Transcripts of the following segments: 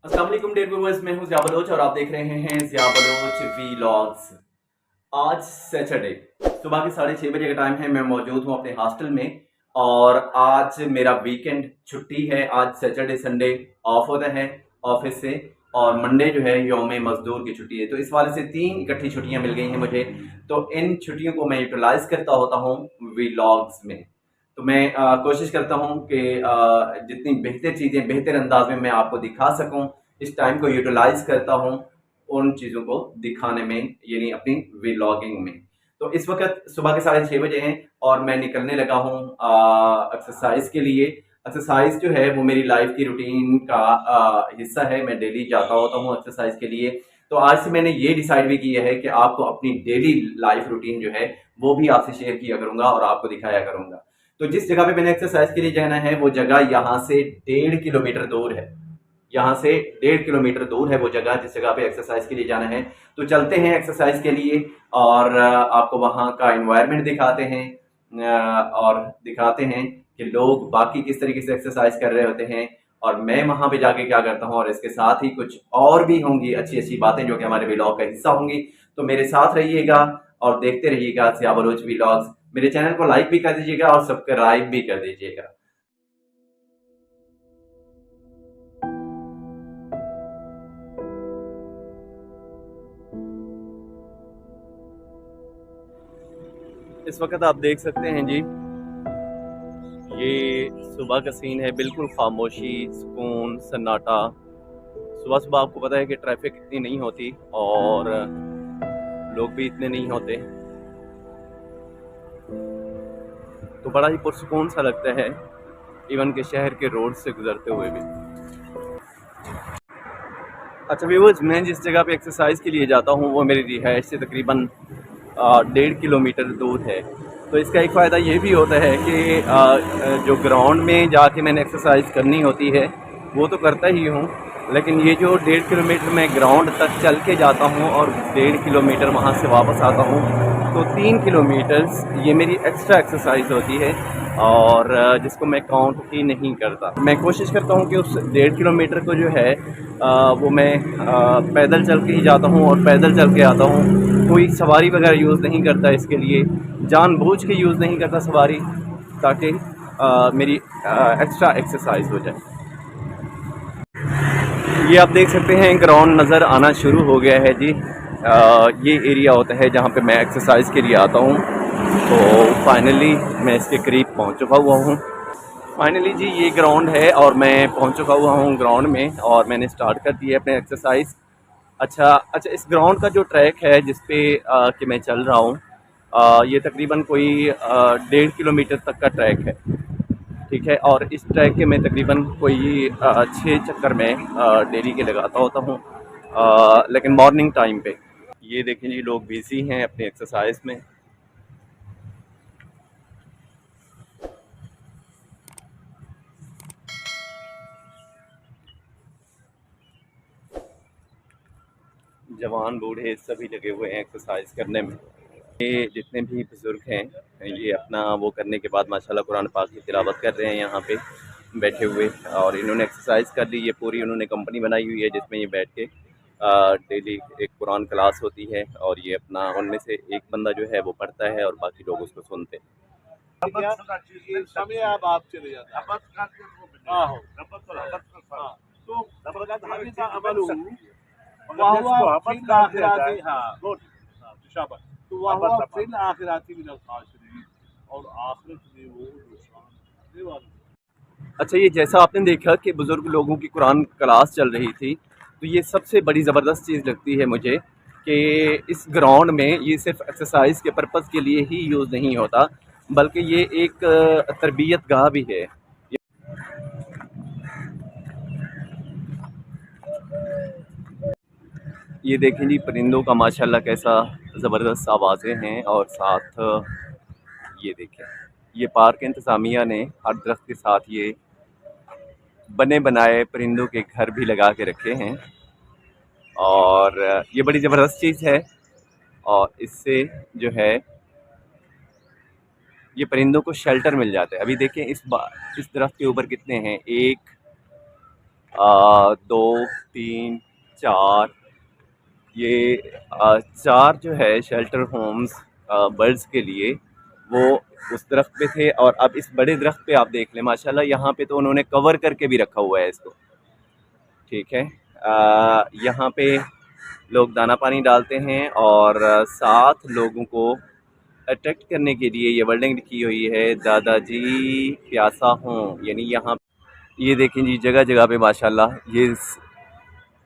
अस्सलाम वालेकुम dear viewers, मैं हूं ज़िया बलोच और आप देख रहे हैं ज़िया बलोच व्लॉग्स। आज सैटरडे सुबह के 6:30 बजे का टाइम है। मैं मौजूद हूं अपने हॉस्टल में और आज मेरा वीकेंड छुट्टी है। आज सैटरडे संडे ऑफ होता है ऑफिस से और मंडे जो है यौम मजदूर की छुट्टी है। तो इस वाले से 3 इकट्ठी छुट्टियां मिल गई हैं मुझे। तो इन छुट्टियों को मैं यूटिलाइज करता होता हूँ व्लॉग्स में। तो मैं कोशिश करता हूँ कि जितनी बेहतर चीज़ें बेहतर अंदाज में मैं आपको दिखा सकूँ, इस टाइम को यूटिलाइज करता हूँ उन चीज़ों को दिखाने में, यानी अपनी व्लॉगिंग में। तो इस वक्त सुबह के 6:30 बजे हैं और मैं निकलने लगा हूँ एक्सरसाइज के लिए। एक्सरसाइज जो है वो मेरी लाइफ की रूटीन का हिस्सा है। मैं डेली जाता होता हूँ एक्सरसाइज के लिए। तो आज से मैंने ये डिसाइड भी किया है कि आपको अपनी डेली लाइफ रूटीन जो है वो भी आपसे शेयर किया करूंगा और आपको दिखाया करूंगा। तो जिस जगह पे मैंने एक्सरसाइज के लिए जाना है वो जगह यहाँ से 1.5 किलोमीटर दूर है। यहाँ से 1.5 किलोमीटर दूर है वो जगह जिस जगह पे एक्सरसाइज के लिए जाना है। तो चलते हैं एक्सरसाइज के लिए और आपको वहाँ का एनवायरनमेंट दिखाते हैं और दिखाते हैं कि लोग बाकी किस तरीके से एक्सरसाइज कर रहे होते हैं और मैं वहाँ पे जाके क्या करता हूँ। और इसके साथ ही कुछ और भी होंगी अच्छी अच्छी बातें जो कि हमारे व्लॉग का हिस्सा होंगी। तो मेरे साथ रहिएगा और देखते रहिएगा ज़िया बलोच व्लॉग्स। मेरे चैनल को लाइक भी कर दीजिएगा और सब्सक्राइब भी कर दीजिएगा। इस वक्त आप देख सकते हैं जी, ये सुबह का सीन है। बिल्कुल खामोशी, सुकून, सन्नाटा। सुबह सुबह आपको पता है कि ट्रैफिक इतनी नहीं होती और लोग भी इतने नहीं होते, तो बड़ा ही पुरसुकून सा लगता है इवन के शहर के रोड से गुजरते हुए भी। अच्छा व्यूअर्स, मैं जिस जगह पे एक्सरसाइज के लिए जाता हूँ वो मेरी रिहाइश से तकरीबन 1.5 किलोमीटर दूर है। तो इसका एक फ़ायदा ये भी होता है कि जो ग्राउंड में जाके मैंने एक्सरसाइज करनी होती है वो तो करता ही हूँ, लेकिन ये जो 1.5 किलोमीटर मैं ग्राउंड तक चल के जाता हूँ और 1.5 किलोमीटर वहाँ से वापस आता हूँ, तो 3 किलोमीटर्स ये मेरी एक्स्ट्रा एक्सरसाइज होती है और जिसको मैं काउंट ही नहीं करता। मैं कोशिश करता हूँ कि उस 1.5 किलोमीटर को जो है वो मैं पैदल चल के ही जाता हूँ और पैदल चल के आता हूँ। कोई सवारी वगैरह यूज़ नहीं करता इसके लिए, जानबूझ के यूज़ नहीं करता सवारी, ताकि मेरी एक्स्ट्रा एक्सरसाइज हो जाए। ये आप देख सकते हैं ग्राउंड नज़र आना शुरू हो गया है जी। ये एरिया होता है जहाँ पे मैं एक्सरसाइज के लिए आता हूँ। तो फाइनली मैं इसके करीब पहुँच चुका हुआ हूँ। फाइनली जी ये ग्राउंड है और मैं पहुँच चुका हुआ हूँ ग्राउंड में और मैंने स्टार्ट कर दी है अपने एक्सरसाइज। अच्छा, इस ग्राउंड का जो ट्रैक है जिस पे कि मैं चल रहा हूँ, ये तकरीबन कोई 1.5 किलोमीटर तक का ट्रैक है, ठीक है। और इस ट्रैक के मैं तकरीबन कोई 6 चक्कर में डेली के लगाता होता हूँ, लेकिन मॉर्निंग टाइम पे। ये देखें जी, लोग बिजी हैं अपनी एक्सरसाइज में। जवान बूढ़े सभी लगे हुए हैं एक्सरसाइज करने में। ये जितने भी बुज़ुर्ग हैं ये अपना वो करने के बाद माशाल्लाह कुरान पाक की तिलावत कर रहे हैं यहाँ पे बैठे हुए। और इन्होंने एक्सरसाइज कर ली, ये पूरी उन्होंने कंपनी बनाई हुई है जिसमें ये बैठ के डेली एक कुरान क्लास होती है और ये अपना उनमें से एक बंदा जो है वो पढ़ता है और बाकी लोग उसको सुनते हैं। अच्छा, ये जैसा आपने देखा कि बुज़ुर्ग लोगों की कुरान क्लास चल रही थी, तो ये सबसे बड़ी ज़बरदस्त चीज़ लगती है मुझे कि इस ग्राउंड में ये सिर्फ एक्सरसाइज के पर्पज़ के लिए ही यूज़ नहीं होता, बल्कि ये एक तरबियत गाह भी है। ये देखें जी, परिंदों का माशाल्लाह कैसा ज़बरदस्त आवाज़ें हैं और साथ ये देखें, ये पार्क इंतज़ामिया ने हर दरख्त के साथ ये बने बनाए परिंदों के घर भी लगा के रखे हैं और ये बड़ी ज़बरदस्त चीज़ है। और इससे जो है ये परिंदों को शेल्टर मिल जाता है। अभी देखें इस दरख्त के ऊपर कितने हैं, 1 2 3 4 ये 4 जो है शेल्टर होम्स बर्ड्स के लिए, वो उस दरख्त पे थे। और अब इस बड़े दरख्त पे आप देख लें माशाल्लाह, यहाँ पे तो उन्होंने कवर करके भी रखा हुआ है इसको, ठीक है। यहाँ पे लोग दाना पानी डालते हैं और साथ लोगों को अट्रैक्ट करने के लिए ये वर्डिंग लिखी हुई है, दादाजी प्यासा हूँ। यानी यहाँ ये देखें जी, जगह जगह पे माशाल्लाह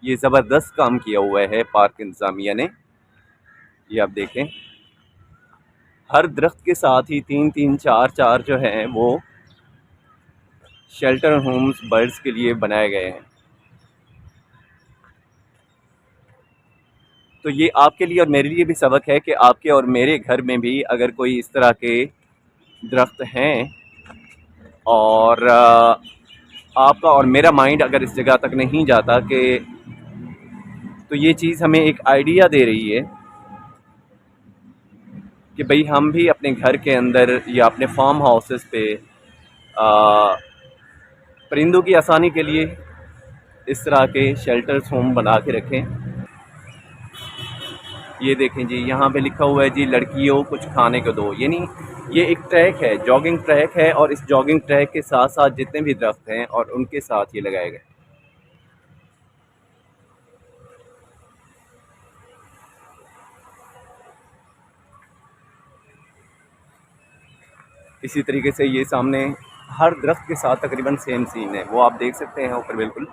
ये ज़बरदस्त काम किया हुआ है पार्क इंतज़ामिया ने। ये आप देखें, हर दरख्त के साथ ही 3-3 4-4 जो हैं वो शेल्टर होम्स बर्ड्स के लिए बनाए गए हैं। तो ये आपके लिए और मेरे लिए भी सबक है कि आपके और मेरे घर में भी अगर कोई इस तरह के दरख्त हैं और आपका और मेरा माइंड अगर इस जगह तक नहीं जाता, कि तो ये चीज़ हमें एक आइडिया दे रही है कि भाई हम भी अपने घर के अंदर या अपने फार्म हाउसेस पे परिंदों की आसानी के लिए इस तरह के शेल्टर्स होम बना के रखें। ये देखें जी, यहाँ पे लिखा हुआ है जी, लड़कियों कुछ खाने को दो। यानी ये एक ट्रैक है, जॉगिंग ट्रैक है, और इस जॉगिंग ट्रैक के साथ साथ जितने भी दरख्त हैं और उनके साथ ये लगाए गए। इसी तरीके से ये सामने हर दरख्त के साथ तकरीबन सेम सीन है, वो आप देख सकते हैं ऊपर बिल्कुल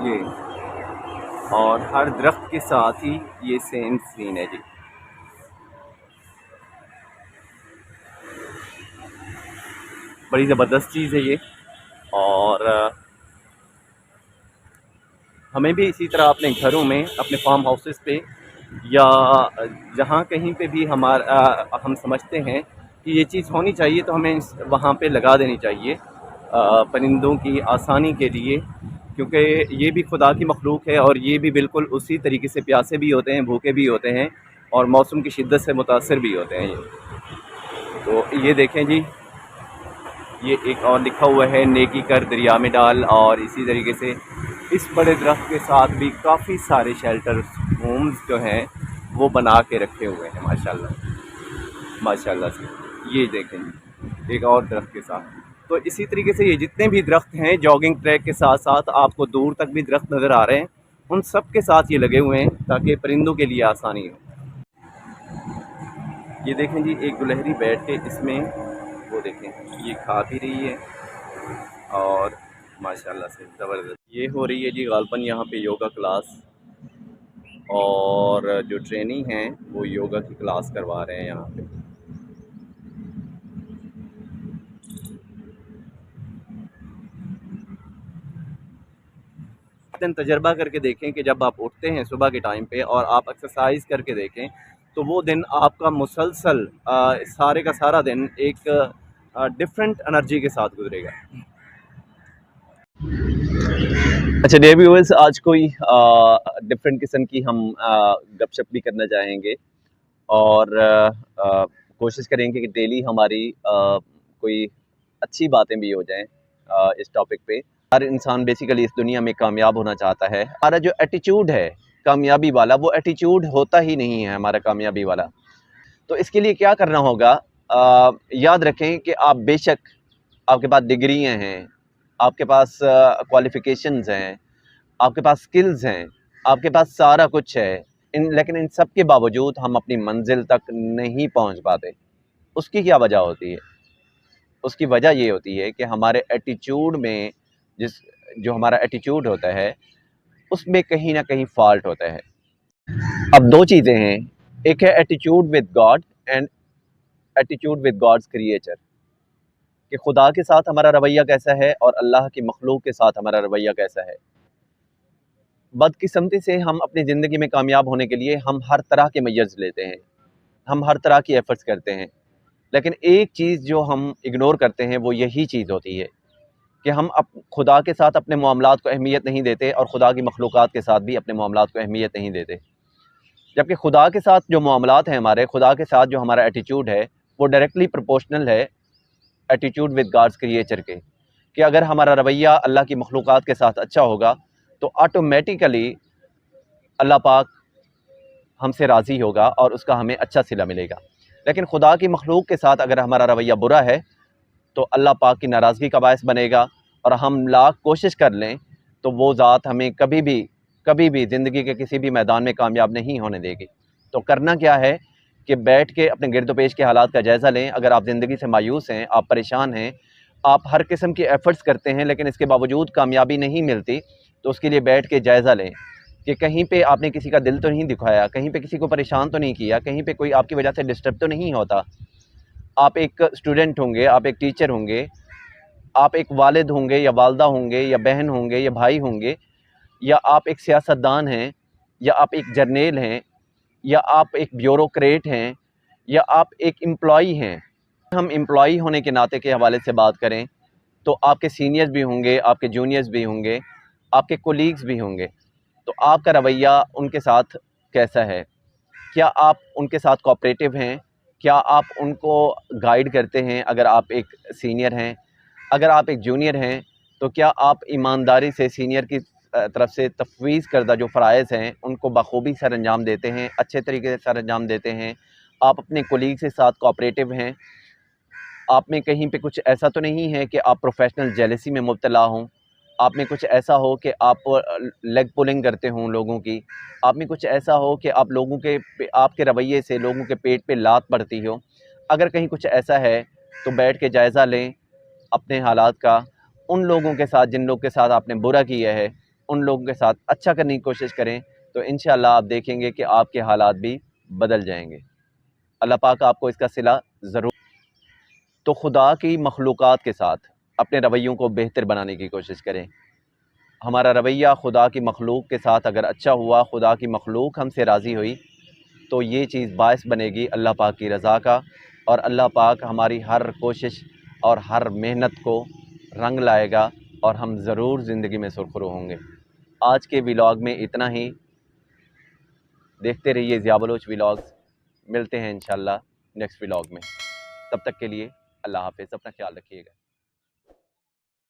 ये, और हर दरख्त के साथ ही ये सेम सीन है जी। बड़ी ज़बरदस्त चीज़ है ये। और हमें भी इसी तरह अपने घरों में, अपने फार्म हाउसेस पे, या जहाँ कहीं पे भी हम समझते हैं कि ये चीज़ होनी चाहिए, तो हमें वहाँ पे लगा देनी चाहिए परिंदों की आसानी के लिए, क्योंकि ये भी खुदा की मखलूक है और ये भी बिल्कुल उसी तरीके से प्यासे भी होते हैं, भूखे भी होते हैं, और मौसम की शिद्दत से मुतासर भी होते हैं ये। तो ये देखें जी, ये एक और लिखा हुआ है, नेकी कर दरिया में डाल। और इसी तरीके से इस बड़े दरख्त के साथ भी काफ़ी सारे शेल्टर होम्स जो हैं वो बना के रखे हुए हैं माशाल्लाह, माशाल्लाह से। ये देखें जी, एक और दरख्त के साथ। तो इसी तरीके से ये जितने भी दरख्त हैं जॉगिंग ट्रैक के साथ साथ, आपको दूर तक भी दरख्त नज़र आ रहे हैं, उन सब के साथ ये लगे हुए हैं ताकि परिंदों के लिए आसानी हो। ये देखें जी, एक गुलहरी बैठ के इसमें, वो देखें ये खा भी रही है, और माशाल्लाह से ज़बरदस्त। ये हो रही है जी गालबन यहाँ पे योगा क्लास, और जो ट्रेनिंग हैं वो योगा की क्लास करवा रहे हैं यहाँ पे। दिन तजर्बा करके देखें कि जब आप उठते हैं सुबह के टाइम पे और आप एक्सरसाइज करके देखें, तो वो दिन आपका मुसलसल सारे का सारा दिन एक डिफरेंट एनर्जी के साथ गुजरेगा। अच्छा डियर व्यूअर्स, आज कोई डिफरेंट किस्म की हम गपशप भी करना चाहेंगे, और कोशिश करेंगे कि डेली हमारी कोई अच्छी बातें भी हो जाएं इस टॉपिक पे। हर इंसान बेसिकली इस दुनिया में कामयाब होना चाहता है। हमारा जो एटीट्यूड है कामयाबी वाला, वो एटीट्यूड होता ही नहीं है हमारा कामयाबी वाला। तो इसके लिए क्या करना होगा, याद रखें कि आप बेशक, आपके पास डिग्रियां हैं, आपके पास क्वालिफ़िकेशंस हैं, आपके पास स्किल्स हैं, आपके पास सारा कुछ है, लेकिन इन सब के बावजूद हम अपनी मंजिल तक नहीं पहुंच पाते। उसकी क्या वजह होती है? उसकी वजह ये होती है कि हमारे एटीट्यूड में, जो हमारा एटीट्यूड होता है उसमें कहीं ना कहीं फॉल्ट होता है। अब दो चीज़ें हैं, एक है attitude with God and attitude with God's creature, कि खुदा के साथ हमारा रवैया कैसा है और अल्लाह की मखलूक के साथ हमारा रवैया कैसा है। बदकिस्मती से हम अपनी ज़िंदगी में कामयाब होने के लिए हम हर तरह के मेजर्स लेते हैं, हम हर तरह की एफ़र्ट्स करते हैं, लेकिन एक चीज़ जो हम इग्नोर करते हैं वो यही चीज़ होती है कि हम खुदा के साथ अपने मामलात को अहमियत नहीं देते, और खुदा की मखलूक़ात के साथ भी अपने मामलात को अहमियत नहीं देते। जबकि खुदा के साथ जो मामलात हैं हमारे, खुदा के साथ जो हमारा एटीट्यूड है, वो डायरेक्टली प्रोपोर्शनल है एटीट्यूड विद गॉड्स क्रिएचर के, कि अगर हमारा रवैया अल्लाह की मखलूक़ात के साथ अच्छा होगा तो ऑटोमेटिकली अल्लाह पाक हमसे राज़ी होगा और उसका हमें अच्छा सिला मिलेगा। लेकिन खुदा की मखलूक के साथ अगर हमारा रवैया बुरा है तो अल्लाह पाक की नाराज़गी का बायस बनेगा, और हम लाख कोशिश कर लें तो वो ज़ात हमें कभी भी ज़िंदगी के किसी भी मैदान में कामयाब नहीं होने देगी। तो करना क्या है कि बैठ के अपने गिरदो पेश के हालात का जायज़ा लें। अगर आप ज़िंदगी से मायूस हैं, आप परेशान हैं, आप हर किस्म की एफ़र्ट्स करते हैं लेकिन इसके बावजूद कामयाबी नहीं मिलती, तो उसके लिए बैठ के जायज़ा लें कि कहीं पे आपने किसी का दिल तो नहीं दुखाया, कहीं पे किसी को परेशान तो नहीं किया, कहीं पे कोई आपकी वजह से डिस्टर्ब तो नहीं होता। आप एक स्टूडेंट होंगे, आप एक टीचर होंगे, आप एक वालिद होंगे या वालदा होंगे या बहन होंगे या भाई होंगे, या आप एक सियासतदान हैं, या आप एक जर्नेल हैं, या आप एक ब्यूरोक्रेट हैं, या आप एक एम्प्लॉई हैं। हम एम्प्लॉई होने के नाते के हवाले से बात करें तो आपके सीनियर्स भी होंगे, आपके जूनियर्स भी होंगे, आपके कोलीग्स भी होंगे। तो आपका रवैया उनके साथ कैसा है? क्या आप उनके साथ कोऑपरेटिव हैं? क्या आप उनको गाइड करते हैं अगर आप एक सीनियर हैं? अगर आप एक जूनियर हैं तो क्या आप ईमानदारी से सीनियर की तरफ से तफ़वीज़ करदा जो फ़राइज़ हैं उनको बखूबी सर अंजाम देते हैं, अच्छे तरीके से सर अंजाम देते हैं? आप अपने कोलीग के साथ कोऑपरेटिव हैं? आप में कहीं पे कुछ ऐसा तो नहीं है कि आप प्रोफ़ेशनल जेलसी में मुब्तला हों? आप में कुछ ऐसा हो कि आप लेग पुलिंग करते हों लोगों की? आप में कुछ ऐसा हो कि आप लोगों के आपके रवैये से लोगों के पेट पे लात पड़ती हो? अगर कहीं कुछ ऐसा है तो बैठ के जायज़ा लें अपने हालात का। उन लोगों के साथ जिन लोग के साथ आपने बुरा किया है, उन लोगों के साथ अच्छा करने की कोशिश करें, तो इंशाअल्लाह आप देखेंगे कि आपके हालात भी बदल जाएँगे। अल्लाह पाक आपको इसका सिला ज़रूर। तो खुदा की मखलूक़ात के साथ अपने रवैयों को बेहतर बनाने की कोशिश करें। हमारा रवैया खुदा की मखलूक के साथ अगर अच्छा हुआ, खुदा की मखलूक हमसे राज़ी हुई, तो ये चीज़ बायस बनेगी अल्लाह पाक की रज़ा का, और अल्लाह पाक हमारी हर कोशिश और हर मेहनत को रंग लाएगा और हम ज़रूर ज़िंदगी में सुरखरू होंगे। आज के व्लॉग में इतना ही। देखते रहिए ज़िया बलोच व्लॉग्स। मिलते हैं इंशाअल्लाह नेक्स्ट व्लॉग में। तब तक के लिए अल्लाह हाफ़िज़। अपना ख्याल रखिएगा।